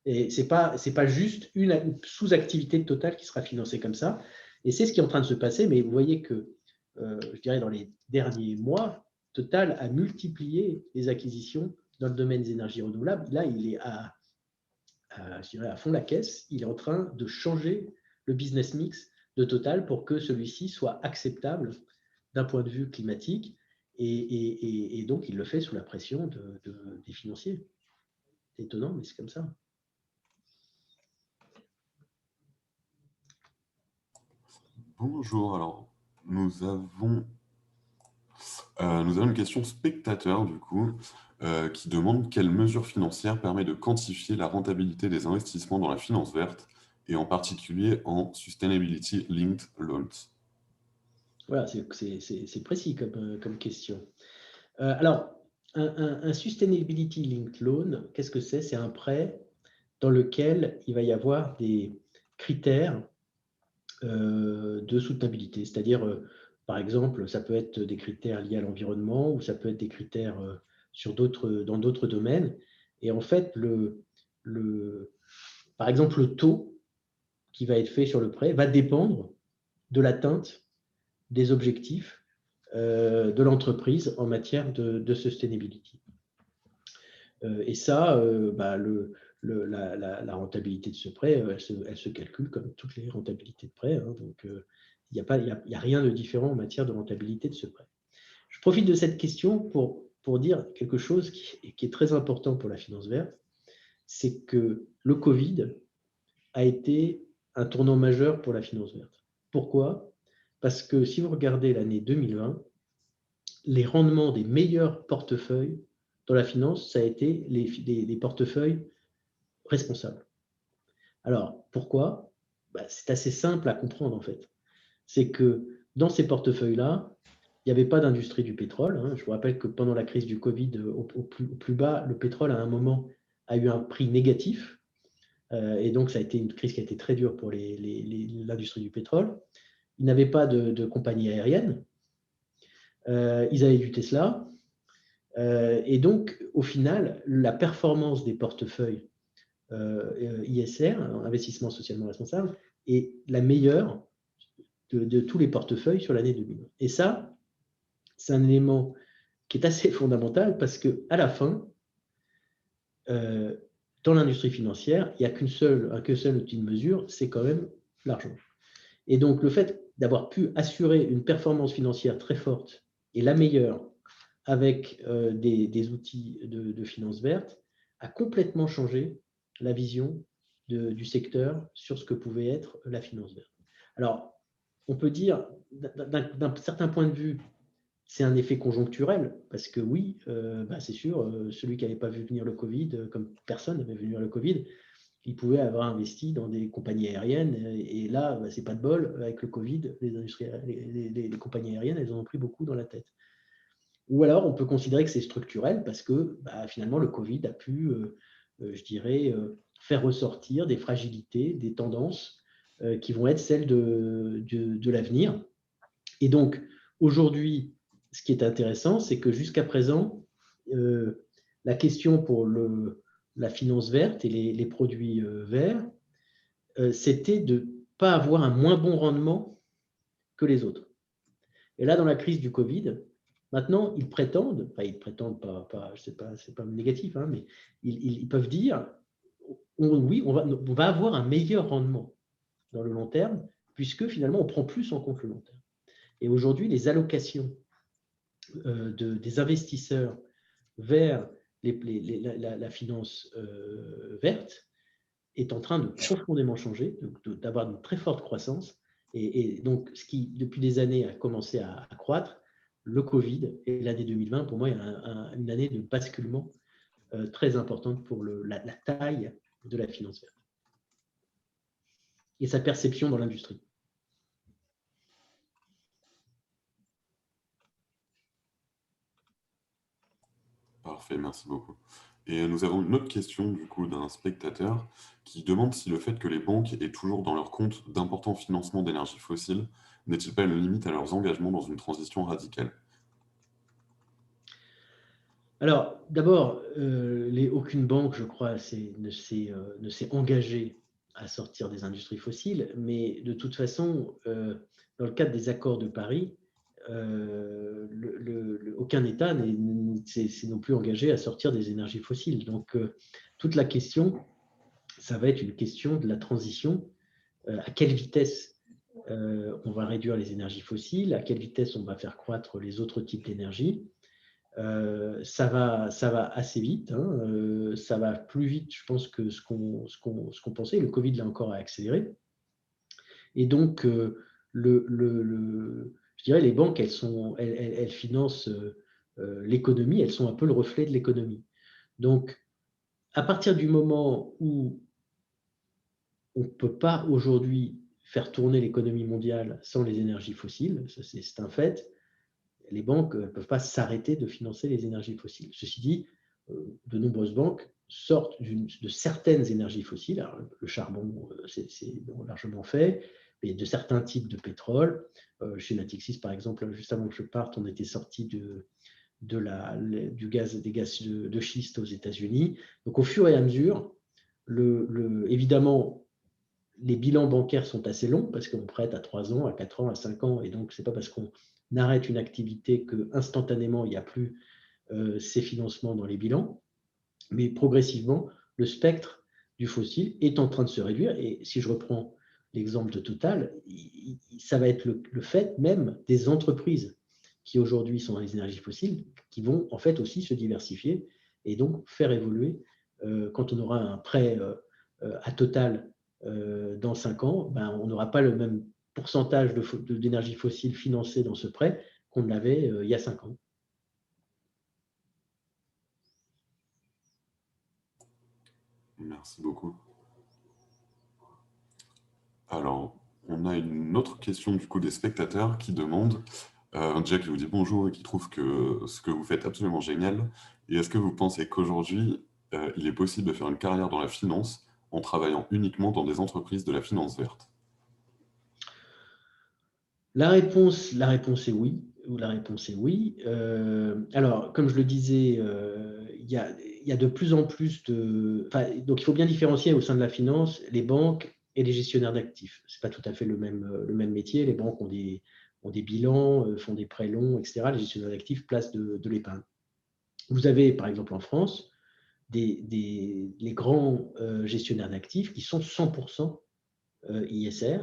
Et ce n'est pas juste une sous-activité de Total qui sera financée comme ça. Et c'est ce qui est en train de se passer, mais vous voyez que, je dirais, dans les derniers mois, Total a multiplié les acquisitions dans le domaine des énergies renouvelables. Là, il est je dirais à fond la caisse. Il est en train de changer le business mix de Total pour que celui-ci soit acceptable d'un point de vue climatique. Et donc, il le fait sous la pression des financiers. C'est étonnant, mais c'est comme ça. Bonjour, alors nous avons une question spectateur du coup qui demande quelle mesure financière permet de quantifier la rentabilité des investissements dans la finance verte et en particulier en Sustainability Linked Loans. Voilà, c'est précis comme question. Alors, un Sustainability Linked Loan, qu'est-ce que c'est? C'est un prêt dans lequel il va y avoir des critères de soutenabilité. C'est-à-dire, par exemple, ça peut être des critères liés à l'environnement ou ça peut être des critères dans d'autres domaines. Et en fait, par exemple, le taux qui va être fait sur le prêt va dépendre de l'atteinte des objectifs de l'entreprise en matière de sustainability. Et ça, la rentabilité de ce prêt, elle se calcule comme toutes les rentabilités de prêt. Hein, donc, il n'y a rien de différent en matière de rentabilité de ce prêt. Je profite de cette question pour dire quelque chose qui est très important pour la finance verte, c'est que le Covid a été un tournant majeur pour la finance verte. Pourquoi? Parce que si vous regardez l'année 2020, les rendements des meilleurs portefeuilles dans la finance, ça a été les portefeuilles responsables. Alors, pourquoi? C'est assez simple à comprendre en fait. C'est que dans ces portefeuilles-là, il n'y avait pas d'industrie du pétrole. Hein. Je vous rappelle que pendant la crise du Covid, au plus bas, le pétrole à un moment a eu un prix négatif. Et donc, ça a été une crise qui a été très dure pour l'industrie du pétrole. Ils n'avaient pas de compagnie aérienne. Ils avaient du Tesla. Et donc, au final, la performance des portefeuilles ISR, investissement socialement responsable, est la meilleure de tous les portefeuilles sur l'année 2020. Et ça, c'est un élément qui est assez fondamental parce qu'à la fin, dans l'industrie financière, il n'y a qu'un seul outil de mesure, c'est quand même l'argent. Et donc, le fait d'avoir pu assurer une performance financière très forte et la meilleure avec des outils de finance verte a complètement changé la vision du secteur sur ce que pouvait être la finance verte. Alors, on peut dire, d'un certain point de vue, c'est un effet conjoncturel, parce que oui, c'est sûr, celui qui n'avait pas vu venir le Covid, comme personne n'avait vu venir le Covid, il pouvait avoir investi dans des compagnies aériennes, et là, c'est pas de bol, avec le Covid, les compagnies aériennes, elles en ont pris beaucoup dans la tête. Ou alors, on peut considérer que c'est structurel, parce que finalement, le Covid a pu, je dirais, faire ressortir des fragilités, des tendances qui vont être celles de l'avenir. Et donc, aujourd'hui, ce qui est intéressant, c'est que jusqu'à présent, la question pour la finance verte et les produits verts, c'était de ne pas avoir un moins bon rendement que les autres. Et là, dans la crise du Covid, maintenant, ils prétendent pas, c'est pas négatif, hein, mais ils peuvent dire, oui, on va avoir un meilleur rendement dans le long terme, puisque finalement, on prend plus en compte le long terme. Et aujourd'hui, les allocations des investisseurs vers la finance verte est en train de profondément changer, d'avoir une très forte croissance. Et donc, ce qui, depuis des années, a commencé à croître, le Covid et l'année 2020, pour moi, est une année de basculement très importante pour la taille de la finance verte. et sa perception dans l'industrie. Parfait, merci beaucoup. Et nous avons une autre question du coup d'un spectateur qui demande si le fait que les banques aient toujours dans leur compte d'importants financements d'énergie fossile n'est-il pas une limite à leurs engagements dans une transition radicale? Alors, d'abord, aucune banque, je crois, ne s'est engagée à sortir des industries fossiles, mais de toute façon, dans le cadre des accords de Paris, aucun État s'est non plus engagé à sortir des énergies fossiles. Donc, toute la question, ça va être une question de la transition. À quelle vitesse on va réduire les énergies fossiles, à quelle vitesse on va faire croître les autres types d'énergie. Ça va assez vite, hein, ça va plus vite, je pense, que ce qu'on pensait. Le Covid l'a encore accéléré. Et donc, je dirais, les banques, elles financent l'économie, elles sont un peu le reflet de l'économie. Donc, à partir du moment où on ne peut pas aujourd'hui faire tourner l'économie mondiale sans les énergies fossiles, ça c'est un fait, les banques ne peuvent pas s'arrêter de financer les énergies fossiles. Ceci dit, de nombreuses banques sortent de certaines énergies fossiles. Alors, le charbon, c'est largement fait, mais de certains types de pétrole. Chez Natixis, par exemple, juste avant que je parte, on était sorti des gaz de schiste aux États-Unis. Donc, au fur et à mesure, évidemment, les bilans bancaires sont assez longs parce qu'on prête à 3 ans, à 4 ans, à 5 ans. Et donc, ce n'est pas parce qu'on arrête une activité qu'instantanément, il n'y a plus ces financements dans les bilans. Mais progressivement, le spectre du fossile est en train de se réduire. Et si je reprends l'exemple de Total, ça va être le fait même des entreprises qui aujourd'hui sont dans les énergies fossiles, qui vont en fait aussi se diversifier et donc faire évoluer. Quand on aura un prêt à Total dans 5 ans, ben, on n'aura pas le même pourcentage d'énergie fossile financée dans ce prêt qu'on l'avait il y a 5 ans. Merci beaucoup. Alors, on a une autre question du coup des spectateurs qui demandent, Jack vous dit bonjour et qui trouve que ce que vous faites absolument génial. Et est-ce que vous pensez qu'aujourd'hui, il est possible de faire une carrière dans la finance en travaillant uniquement dans des entreprises de la finance verte? La réponse est oui. La réponse est oui. Alors, comme je le disais, il y a de plus en plus de... donc, il faut bien différencier au sein de la finance les banques et les gestionnaires d'actifs. Ce n'est pas tout à fait le même métier. Les banques ont des bilans, font des prêts longs, etc. Les gestionnaires d'actifs placent de l'épargne. Vous avez, par exemple, en France, les grands gestionnaires d'actifs qui sont 100% ISR.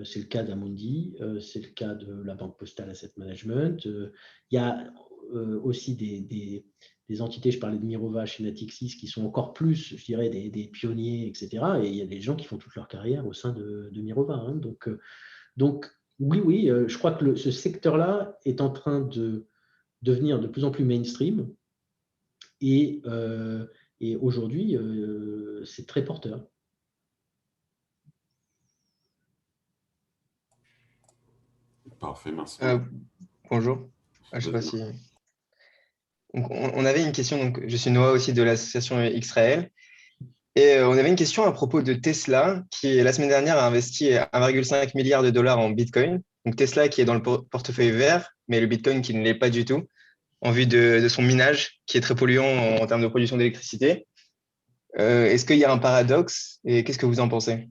C'est le cas d'Amundi, c'est le cas de la Banque Postale Asset Management. Il y a aussi des entités, je parlais de Mirova chez Natixis, qui sont encore plus, je dirais, des pionniers, etc. Et il y a des gens qui font toute leur carrière au sein de Mirova. Hein. Donc, oui, je crois que ce secteur-là est en train de devenir de plus en plus mainstream. Et aujourd'hui, c'est très porteur. Parfait, merci. Bonjour. Je sais pas si... Donc, on avait une question, donc, je suis Noah aussi de l'association X-Raël. Et on avait une question à propos de Tesla, qui la semaine dernière a investi 1,5 milliard de dollars en Bitcoin. Donc Tesla qui est dans le portefeuille vert, mais le Bitcoin qui ne l'est pas du tout, en vue de son minage, qui est très polluant en termes de production d'électricité. Est-ce qu'il y a un paradoxe et qu'est-ce que vous en pensez?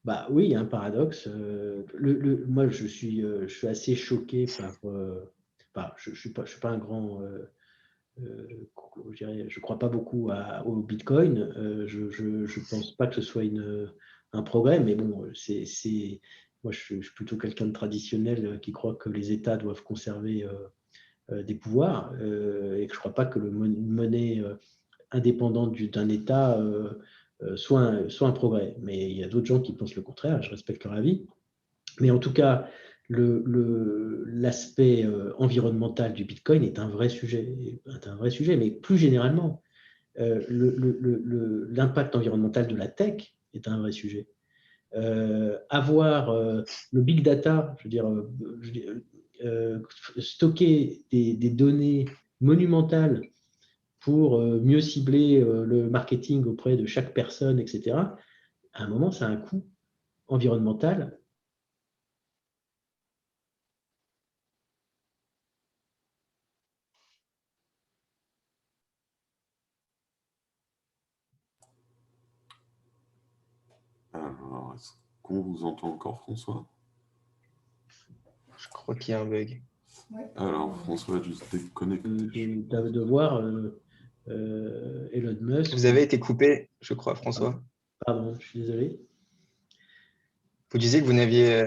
Bah oui, il y a un paradoxe. Moi, je suis assez choqué par. Je suis pas un grand. Je crois pas beaucoup au Bitcoin. Je pense pas que ce soit un progrès, mais bon, moi, je suis plutôt quelqu'un de traditionnel qui croit que les États doivent conserver des pouvoirs et que je crois pas que une monnaie indépendante d'un État soit un progrès. Mais il y a d'autres gens qui pensent le contraire, je respecte leur avis. Mais en tout cas, l'aspect environnemental du Bitcoin est un vrai sujet, mais plus généralement, l'impact environnemental de la tech est un vrai sujet. avoir le big data, stocker des données monumentales pour mieux cibler le marketing auprès de chaque personne, etc., à un moment, ça a un coût environnemental. Alors, est-ce qu'on vous entend encore, François? Je crois qu'il y a un bug. Alors, François a dû se déconnecter. De voir Elon Musk. Vous avez été coupé, je crois, François. Pardon, je suis désolé. Vous disiez que vous n'aviez,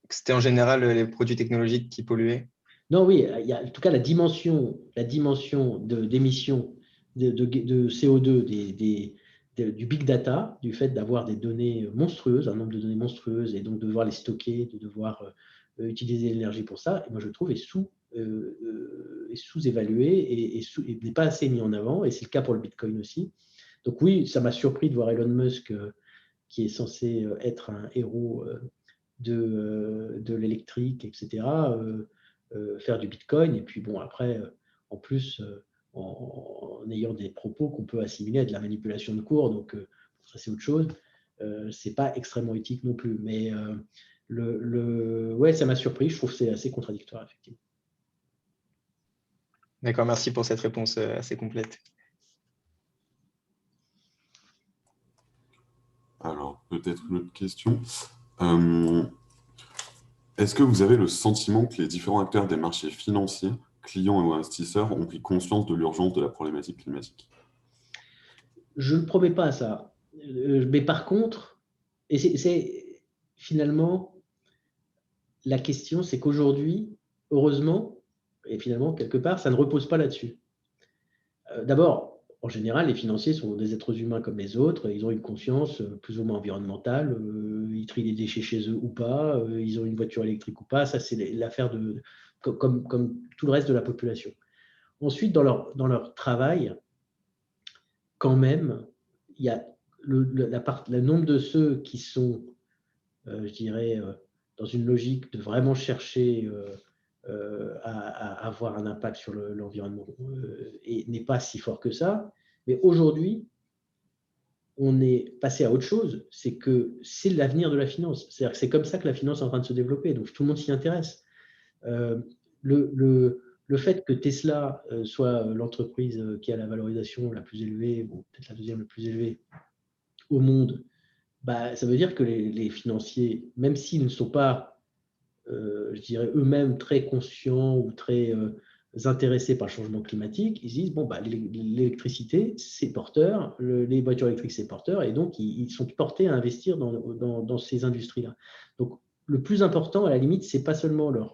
que c'était en général les produits technologiques qui polluaient. Non, oui, il y a en tout cas la dimension d'émission de CO2 du big data, du fait d'avoir des données monstrueuses, un nombre de données monstrueuses, et donc de devoir les stocker, de devoir utiliser l'énergie pour ça, et moi je trouve est sous-évalué et n'est pas assez mis en avant, et c'est le cas pour le Bitcoin aussi. Donc oui, ça m'a surpris de voir Elon Musk, qui est censé être un héros de l'électrique, etc., faire du Bitcoin. Et puis bon, après, en plus, en ayant des propos qu'on peut assimiler à de la manipulation de cours, donc ça c'est autre chose. C'est pas extrêmement éthique non plus, mais ouais, ça m'a surpris. Je trouve que c'est assez contradictoire, effectivement. D'accord, merci pour cette réponse assez complète. Alors, peut-être une autre question. Est-ce que vous avez le sentiment que les différents acteurs des marchés financiers, clients et investisseurs, ont pris conscience de l'urgence de la problématique climatique? Je ne promets pas ça. Mais par contre, et c'est finalement la question, c'est qu'aujourd'hui, heureusement, et finalement, quelque part, ça ne repose pas là-dessus. D'abord, en général, les financiers sont des êtres humains comme les autres. Ils ont une conscience plus ou moins environnementale. Ils trient les déchets chez eux ou pas. Ils ont une voiture électrique ou pas. Ça, c'est l'affaire comme tout le reste de la population. Ensuite, dans leur travail, quand même, il y a le nombre de ceux qui sont, je dirais, dans une logique de vraiment chercher à avoir un impact sur l'environnement et n'est pas si fort que ça. Mais aujourd'hui, on est passé à autre chose, c'est que c'est l'avenir de la finance. C'est-à-dire que c'est comme ça que la finance est en train de se développer, donc tout le monde s'y intéresse. Le fait que Tesla soit l'entreprise qui a la valorisation la plus élevée, ou peut-être la deuxième la plus élevée au monde, bah, ça veut dire que les financiers, même s'ils ne sont pas je dirais, eux-mêmes très conscients ou très intéressés par le changement climatique, ils disent, bon, bah, l'électricité, c'est porteur, les voitures électriques, c'est porteur, et donc ils sont portés à investir dans ces industries-là. Donc, le plus important, à la limite, ce n'est pas seulement leur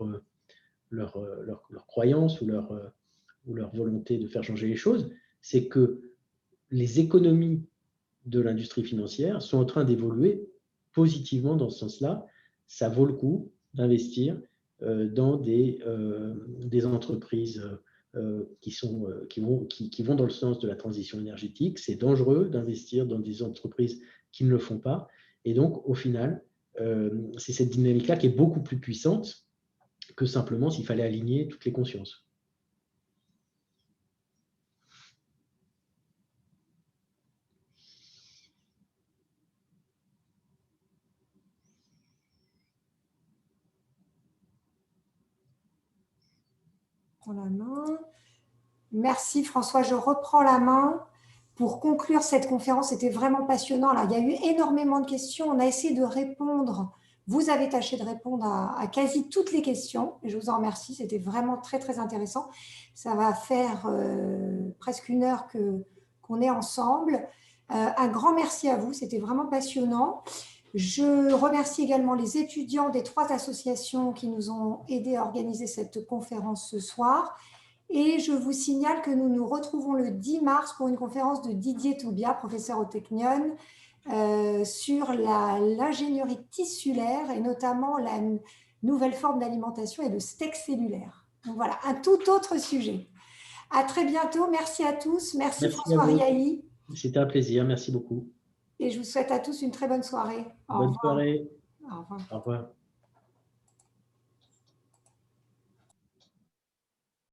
croyance ou leur volonté de faire changer les choses, c'est que les économies de l'industrie financière sont en train d'évoluer positivement dans ce sens-là. Ça vaut le coup d'investir dans des entreprises qui vont dans le sens de la transition énergétique. C'est dangereux d'investir dans des entreprises qui ne le font pas. Et donc, au final, c'est cette dynamique-là qui est beaucoup plus puissante que simplement s'il fallait aligner toutes les consciences. La main. Merci François, je reprends la main. Pour conclure cette conférence, c'était vraiment passionnant. Là, il y a eu énormément de questions. On a essayé de répondre. Vous avez tâché de répondre à quasi toutes les questions. Je vous en remercie. C'était vraiment très, très intéressant. Ça va faire presque une heure qu'on est ensemble. Un grand merci à vous. C'était vraiment passionnant. Je remercie également les étudiants des 3 associations qui nous ont aidés à organiser cette conférence ce soir. Et je vous signale que nous nous retrouvons le 10 mars pour une conférence de Didier Toubia, professeur au Technion, sur l'ingénierie tissulaire et notamment la nouvelle forme d'alimentation et le steak cellulaire. Donc voilà, un tout autre sujet. À très bientôt. Merci à tous. Merci François Riahi. C'était un plaisir. Merci beaucoup. et je vous souhaite à tous une très bonne soirée. Au Bonne revoir. soirée. Au revoir. Au revoir.